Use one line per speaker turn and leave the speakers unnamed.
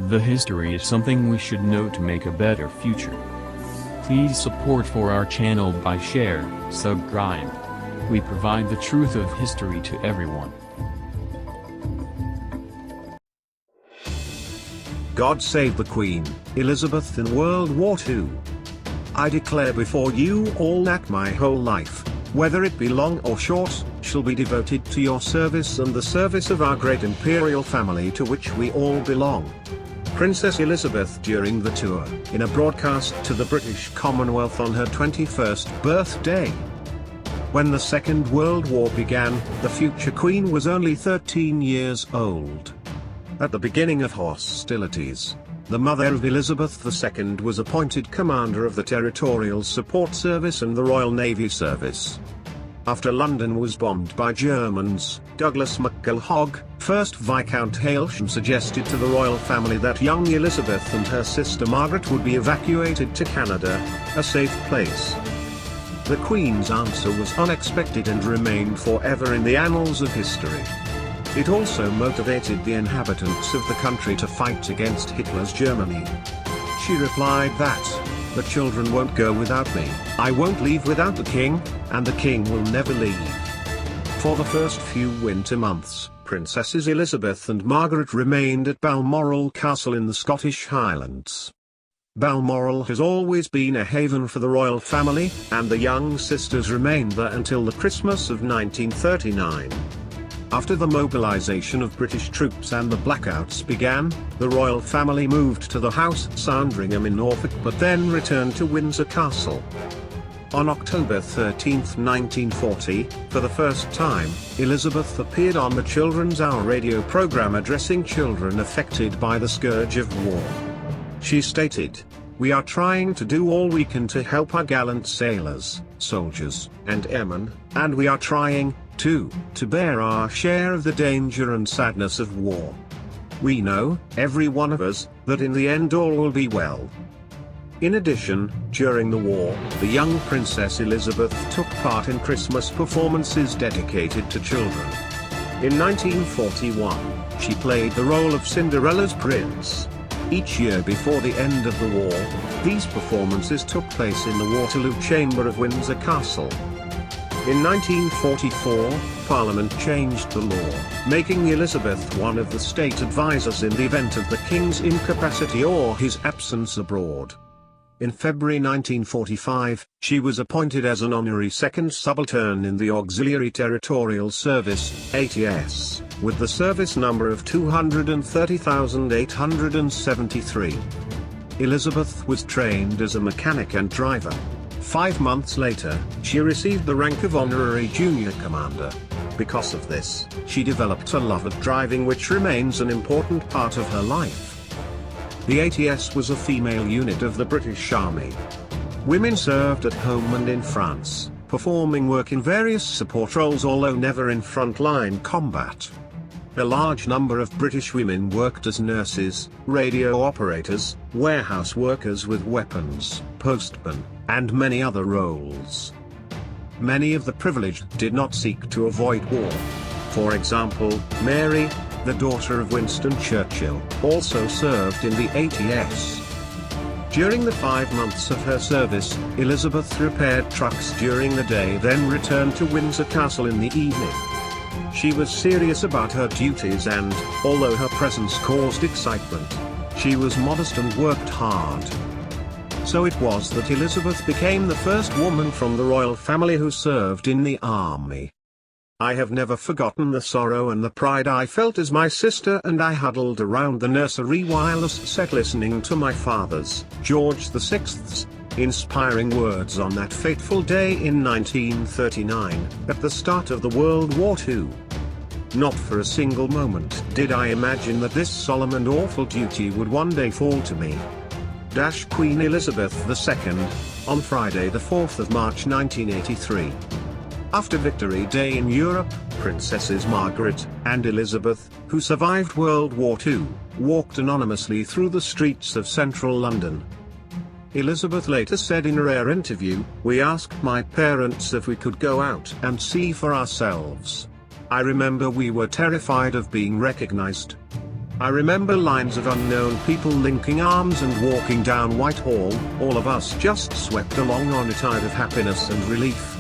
The history is something we should know to make a better future. Please support for our channel by share, subscribe. We provide the truth of history to everyone.
God save the Queen, Elizabeth in World War II. I declare before you all that my whole life, whether it be long or short, shall be devoted to your service and the service of our great imperial family to which we all belong. Princess Elizabeth during the tour, in a broadcast to the British Commonwealth on her 21st birthday. When the Second World War began, the future Queen was only 13 years old. At the beginning of hostilities, the mother of Elizabeth II was appointed commander of the Territorial Support Service and the Royal Navy Service. After London was bombed by Germans, Douglas McGarel Hogg, 1st Viscount Hailsham, suggested to the royal family that young Elizabeth and her sister Margaret would be evacuated to Canada, a safe place. The Queen's answer was unexpected and remained forever in the annals of history. It also motivated the inhabitants of the country to fight against Hitler's Germany. She replied that, "The children won't go without me, I won't leave without the king, and the king will never leave." For the first few winter months, Princesses Elizabeth and Margaret remained at Balmoral Castle in the Scottish Highlands. Balmoral has always been a haven for the royal family, and the young sisters remained there until the Christmas of 1939. After the mobilization of British troops and the blackouts began, the royal family moved to the house Sandringham in Norfolk but then returned to Windsor Castle. On October 13, 1940, for the first time, Elizabeth appeared on the Children's Hour radio program addressing children affected by the scourge of war. She stated, "We are trying to do all we can to help our gallant sailors, soldiers, and airmen, and we are trying, too, to bear our share of the danger and sadness of war. We know, every one of us, that in the end all will be well." In addition, during the war, the young Princess Elizabeth took part in Christmas performances dedicated to children. In 1941, she played the role of Cinderella's prince. Each year before the end of the war, these performances took place in the Waterloo Chamber of Windsor Castle. In 1944, Parliament changed the law, making Elizabeth one of the state advisors in the event of the King's incapacity or his absence abroad. In February 1945, she was appointed as an honorary second subaltern in the Auxiliary Territorial Service, ATS, with the service number of 230,873. Elizabeth was trained as a mechanic and driver. 5 months later, she received the rank of honorary junior commander. Because of this, she developed a love of driving which remains an important part of her life. The ATS was a female unit of the British Army. Women served at home and in France, performing work in various support roles although never in front-line combat. A large number of British women worked as nurses, radio operators, warehouse workers with weapons, postmen, and many other roles. Many of the privileged did not seek to avoid war. For example, Mary, the daughter of Winston Churchill, also served in the ATS. During the 5 months of her service, Elizabeth repaired trucks during the day then returned to Windsor Castle in the evening. She was serious about her duties and, although her presence caused excitement, she was modest and worked hard. So it was that Elizabeth became the first woman from the royal family who served in the army. I have never forgotten the sorrow and the pride I felt as my sister and I huddled around the nursery wireless set listening to my father's, George VI's, inspiring words on that fateful day in 1939, at the start of the World War II. Not for a single moment did I imagine that this solemn and awful duty would one day fall to me. Queen Elizabeth II, on Friday the 4th of March 1983. After Victory Day in Europe, Princesses Margaret and Elizabeth, who survived World War II, walked anonymously through the streets of central London. Elizabeth later said in a rare interview, "We asked my parents if we could go out and see for ourselves. I remember we were terrified of being recognized. I remember lines of unknown people linking arms and walking down Whitehall, all of us just swept along on a tide of happiness and relief.